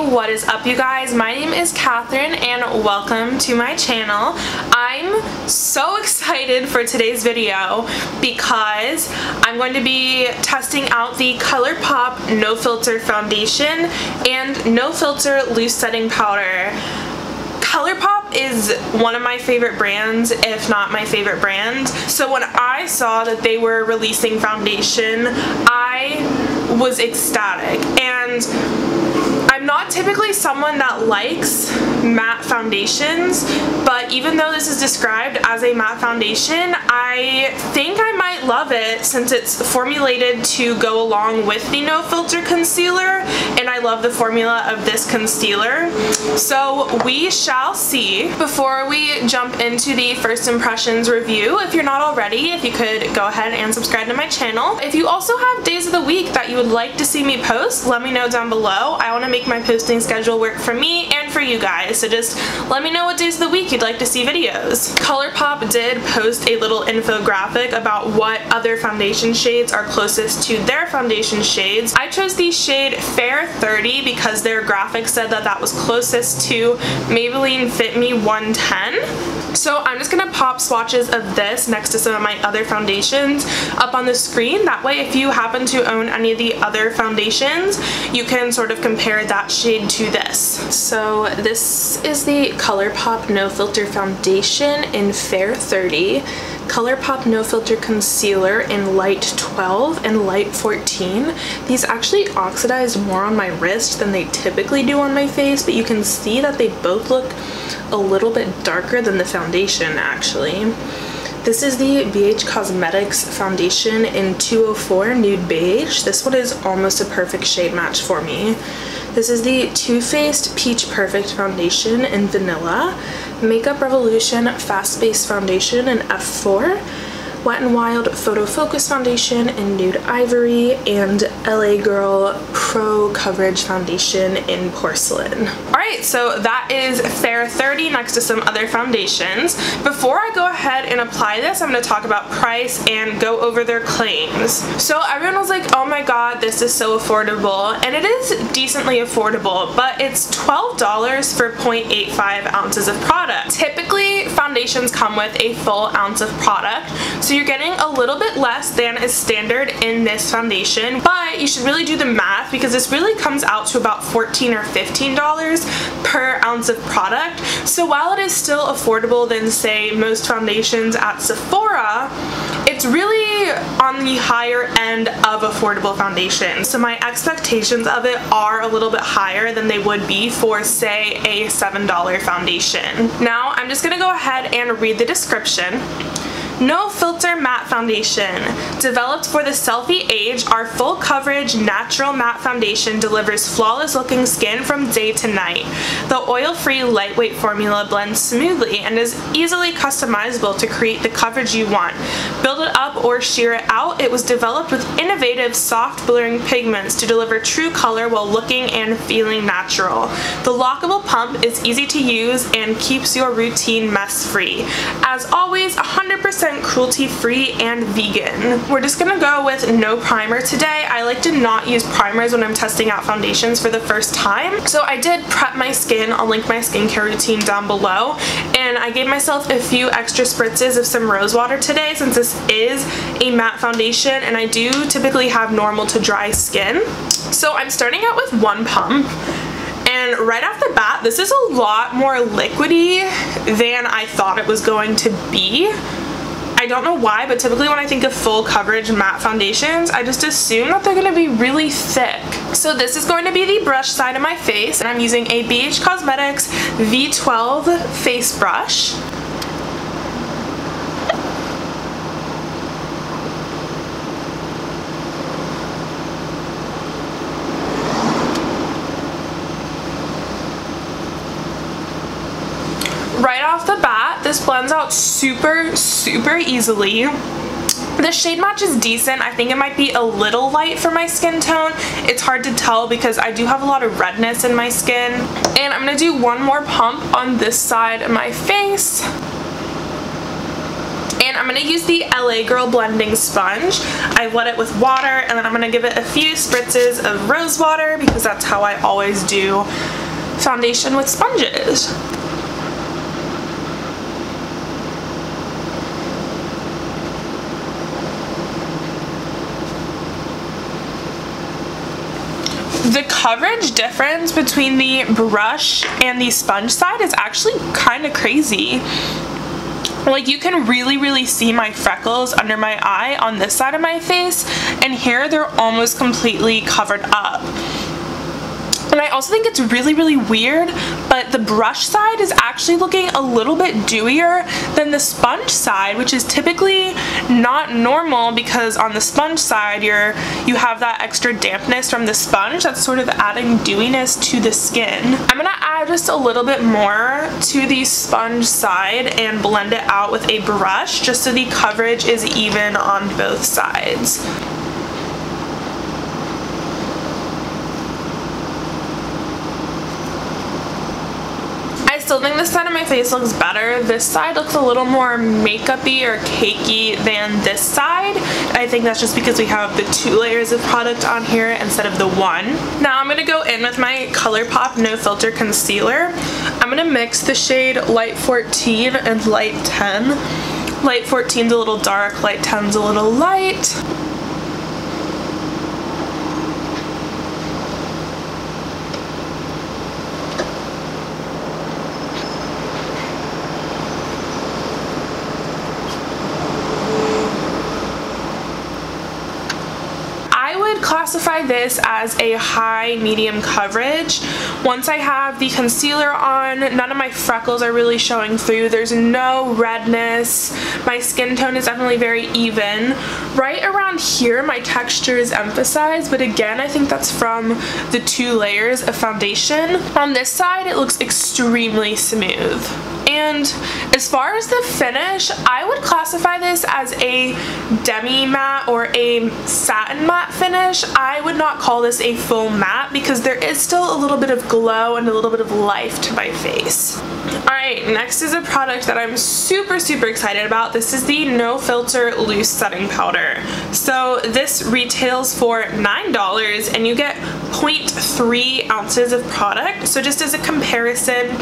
what is up you guys? My name is Catherine and welcome to my channel. I'm so excited for today's video because I'm going to be testing out the Colourpop No Filter Foundation and No Filter Loose Setting Powder. Colourpop is one of my favorite brands, if not my favorite brand. So when I saw that they were releasing foundation, I was ecstatic. And I'm not typically someone that likes matte foundations, but even though this is described as a matte foundation, I think I might love it since it's formulated to go along with the No Filter concealer, and I love the formula of this concealer. So we shall see. Before we jump into the first impressions review, if you're not already, if you could go ahead and subscribe to my channel. If you also have days of the week that you would like to see me post, let me know down below. I want to make my posting schedule work for me and for you guys, so just let me know what days of the week you'd like to see videos. Colourpop did post a little infographic about what other foundation shades are closest to their foundation shades. I chose the shade Fair 30 because their graphic said that that was closest to Maybelline Fit Me 110. So I'm just gonna pop swatches of this next to some of my other foundations up on the screen. That way if you happen to own any of the other foundations, you can sort of compare that shade to this. So this is the Colourpop No Filter Foundation in Fair 30, Colourpop No Filter Concealer in Light 12 and Light 14. These actually oxidize more on my wrist than they typically do on my face, but you can see that they both look a little bit darker than the foundation actually. This is the BH Cosmetics foundation in 204 Nude Beige. This one is almost a perfect shade match for me. This is the Too Faced Peach Perfect foundation in Vanilla, Makeup Revolution Fast Base foundation in F4, Wet n Wild Photo Focus foundation in Nude Ivory, and LA Girl Pro Coverage foundation in Porcelain. Alright, so that is Fair 30 next to some other foundations. Before I go ahead and apply this, I'm going to talk about price and go over their claims. So everyone was like, oh my god, this is so affordable, and it is decently affordable, but it's $12 for 0.85 ounces of product. Typically, foundations come with a full ounce of product, so you're getting a little bit less than is standard in this foundation, but you should really do the math because this really comes out to about $14 or $15 per ounce of product. So while it is still affordable than say most foundations at Sephora, it's really on the higher end of affordable foundation. So my expectations of it are a little bit higher than they would be for say a $7 foundation. Now I'm just gonna go ahead and read the description. No Filter Matte Foundation. Developed for the selfie age, our full coverage natural matte foundation delivers flawless looking skin from day to night. The oil-free lightweight formula blends smoothly and is easily customizable to create the coverage you want. Build it up or sheer it out, it was developed with innovative soft blurring pigments to deliver true color while looking and feeling natural. The lockable pump is easy to use and keeps your routine mess-free. As always, 100% cruelty-free and vegan. We're just gonna go with no primer today. I like to not use primers when I'm testing out foundations for the first time. So I did prep my skin. I'll link my skincare routine down below. And I gave myself a few extra spritzes of some rose water today since this is a matte foundation and I do typically have normal to dry skin. So I'm starting out with one pump. And right off the bat, this is a lot more liquidy than I thought it was going to be. I don't know why, but typically when I think of full coverage matte foundations, I just assume that they're going to be really thick. So this is going to be the brush side of my face, and I'm using a BH Cosmetics V12 face brush. Right off the bat, this blends out super easily. The shade match is decent. I think it might be a little light for my skin tone. It's hard to tell because I do have a lot of redness in my skin. And I'm going to do one more pump on this side of my face. And And I'm going to use the LA Girl blending sponge. I wet it with water, and then I'm going to give it a few spritzes of rose water because that's how I always do foundation with sponges. The coverage difference between the brush and the sponge side is actually kind of crazy. Like, you can really see my freckles under my eye on this side of my face, and here they're almost completely covered up. And I also think it's really weird, but the brush side is actually looking a little bit dewier than the sponge side, which is typically not normal because on the sponge side you have that extra dampness from the sponge that's sort of adding dewiness to the skin. I'm gonna add just a little bit more to the sponge side and blend it out with a brush just so the coverage is even on both sides. I still think this side of my face looks better. This side looks a little more makeup-y or cakey than this side. I think that's just because we have the 2 layers of product on here instead of the 1. Now I'm gonna go in with my Colourpop No Filter Concealer. I'm gonna mix the shade Light 14 and Light 10. Light 14's a little dark, Light 10's a little light. Classify this as a high medium coverage. Once I have the concealer on, none of my freckles are really showing through. There's no redness. My skin tone is definitely very even. Right around here my texture is emphasized, but again I think that's from the 2 layers of foundation. On this side it looks extremely smooth. And as far as the finish, I would classify this as a demi matte or a satin matte finish. I would not call this a full matte because there is still a little bit of glow and a little bit of life to my face. Alright, next is a product that I'm super excited about. This is the No Filter Loose Setting Powder. So this retails for $9 and you get 0.3 ounces of product. So just as a comparison,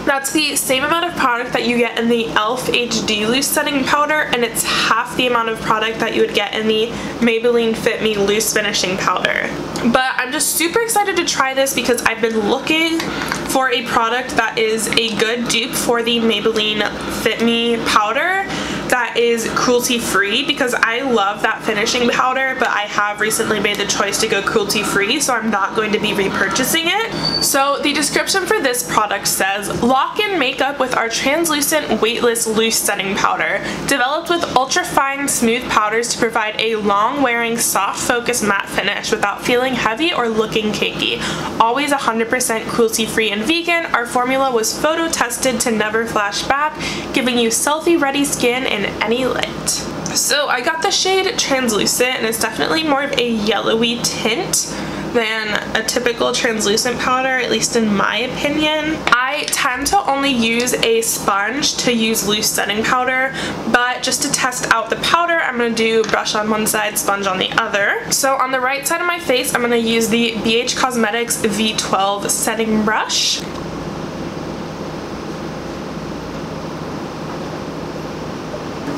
that's the same amount of product that you get in the e.l.f. HD Loose Setting Powder, and it's half the amount of product that you would get in the Maybelline Fit Me Loose Finishing Powder. But I'm just super excited to try this because I've been looking for a product that is a good dupe for the Maybelline Fit Me powder that is cruelty-free, because I love that finishing powder, but I have recently made the choice to go cruelty-free, so I'm not going to be repurchasing it. So the description for this product says, lock in makeup with our translucent weightless loose setting powder, developed with ultra-fine smooth powders to provide a long-wearing soft focus matte finish without feeling heavy or looking cakey. Always 100% cruelty-free and vegan, our formula was photo-tested to never flash back, giving you selfie-ready skin in any light. So I got the shade Translucent, and it's definitely more of a yellowy tint than a typical translucent powder, at least in my opinion. I tend to only use a sponge to use loose setting powder, but just to test out the powder, I'm going to do brush on one side, sponge on the other. So on the right side of my face, I'm going to use the BH Cosmetics V12 setting brush.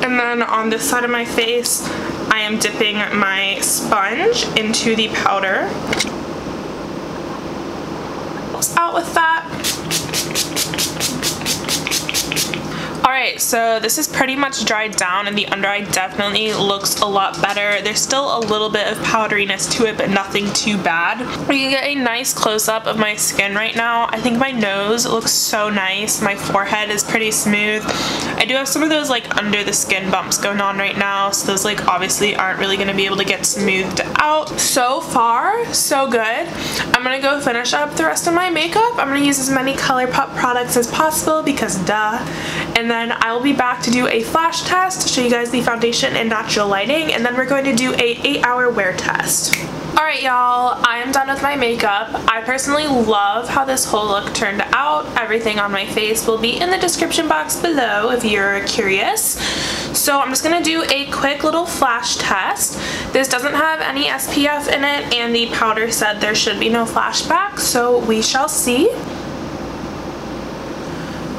And then on this side of my face, I am dipping my sponge into the powder. Out with that. Alright, so this is pretty much dried down and the under eye definitely looks a lot better. There's still a little bit of powderiness to it, but nothing too bad. You can get a nice close-up of my skin right now. I think my nose looks so nice. My forehead is pretty smooth. I do have some of those like under the skin bumps going on right now, so those like obviously aren't really going to be able to get smoothed out. So far, so good. I'm going to go finish up the rest of my makeup. I'm going to use as many Colourpop products as possible because duh. And then I'll be back to do a flash test to show you guys the foundation and natural lighting, and then we're going to do a 8-hour wear test. Alright y'all, I am done with my makeup. I personally love how this whole look turned out. Everything on my face will be in the description box below if you're curious. So I'm just gonna do a quick little flash test. This doesn't have any SPF in it, and the powder said there should be no flashback, so we shall see.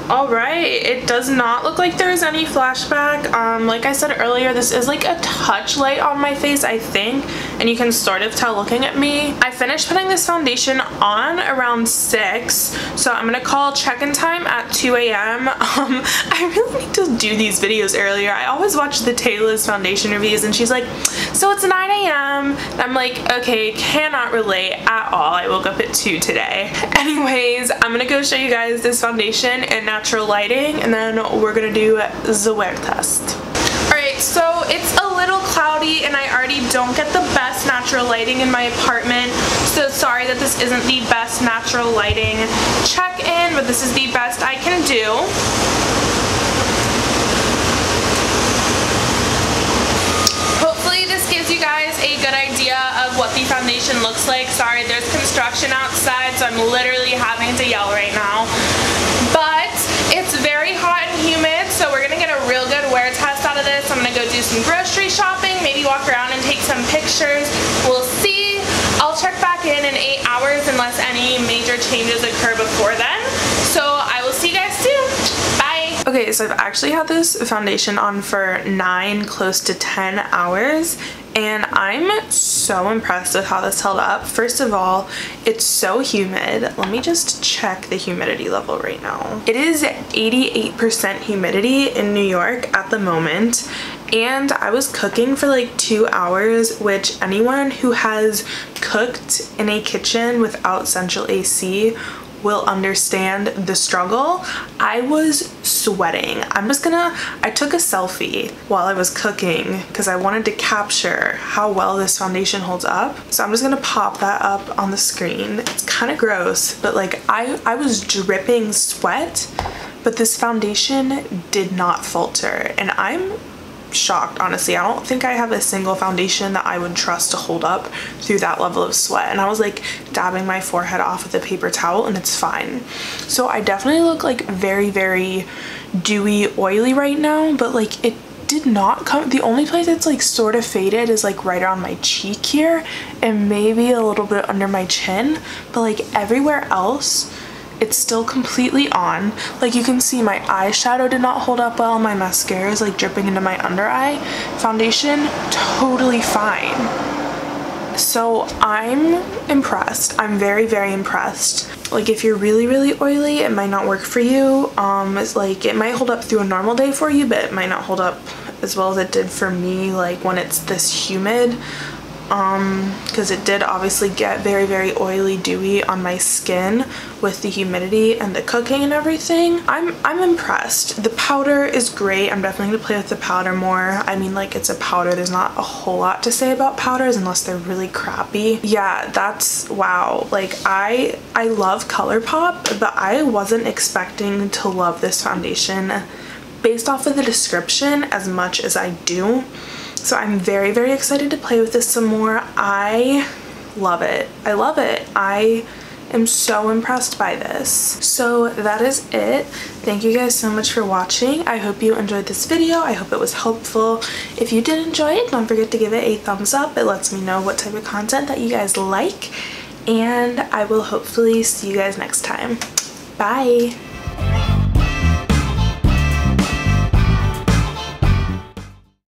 Alright, it does not look like there's any flashback. Like I said earlier, this is like a touch light on my face, I think, and you can sort of tell looking at me. I finished putting this foundation on around 6, so I'm gonna call check-in time at 2 a.m. I really need to do these videos earlier. I always watch the Taylor's foundation reviews, and she's like, so it's 9 a.m. And I'm like, okay, cannot relate at all. I woke up at 2 today. Anyways, I'm gonna go show you guys this foundation and natural lighting, and then we're gonna do the wear test. Alright, so it's a little cloudy and I already don't get the best natural lighting in my apartment, so sorry that this isn't the best natural lighting check-in, but this is the best I can do. Hopefully this gives you guys a good idea of what the foundation looks like. Sorry, there's construction outside, so I'm literally having to yell right now. But it's very hot and humid, so we're gonna get a real good wear test out of this. I'm gonna go do some grocery shopping, maybe walk around and take some pictures. We'll see. I'll check back in 8 hours unless any major changes occur before then. So I will see you guys soon. Bye. Okay, so I've actually had this foundation on for 9, close to 10 hours. And I'm so impressed with how this held up. First of all, it's so humid. Let me just check the humidity level right now. It is 88% humidity in New York at the moment. And I was cooking for like 2 hours, which anyone who has cooked in a kitchen without central AC will understand the struggle. I was sweating. I took a selfie while I was cooking because I wanted to capture how well this foundation holds up. So I'm just gonna pop that up on the screen. It's kind of gross, but like I was dripping sweat, but this foundation did not falter, and I'm shocked, honestly. I don't think I have a single foundation that I would trust to hold up through that level of sweat, and I was like dabbing my forehead off with a paper towel and it's fine. So I definitely look like very, very dewy, oily right now, but like it did not come. The only place it's like sort of faded is like right around my cheek here and maybe a little bit under my chin, but like everywhere else it's still completely on. Like you can see my eyeshadow did not hold up well, my mascara is like dripping into my under eye. Foundation, totally fine. So I'm impressed. I'm very, very impressed. Like if you're really, really oily, it might not work for you. It's like it might hold up through a normal day for you, but it might not hold up as well as it did for me like when it's this humid. Because it did obviously get very, very oily, dewy on my skin with the humidity and the cooking and everything. I'm impressed. The powder is great. I'm definitely gonna play with the powder more. I mean, like, it's a powder. There's not a whole lot to say about powders unless they're really crappy. Yeah, that's wow. Like I love Colourpop, but I wasn't expecting to love this foundation based off of the description as much as I do. So I'm very, very excited to play with this some more. I love it. I love it. I am so impressed by this. So that is it. Thank you guys so much for watching. I hope you enjoyed this video. I hope it was helpful. If you did enjoy it, don't forget to give it a thumbs up. It lets me know what type of content that you guys like. And I will hopefully see you guys next time. Bye.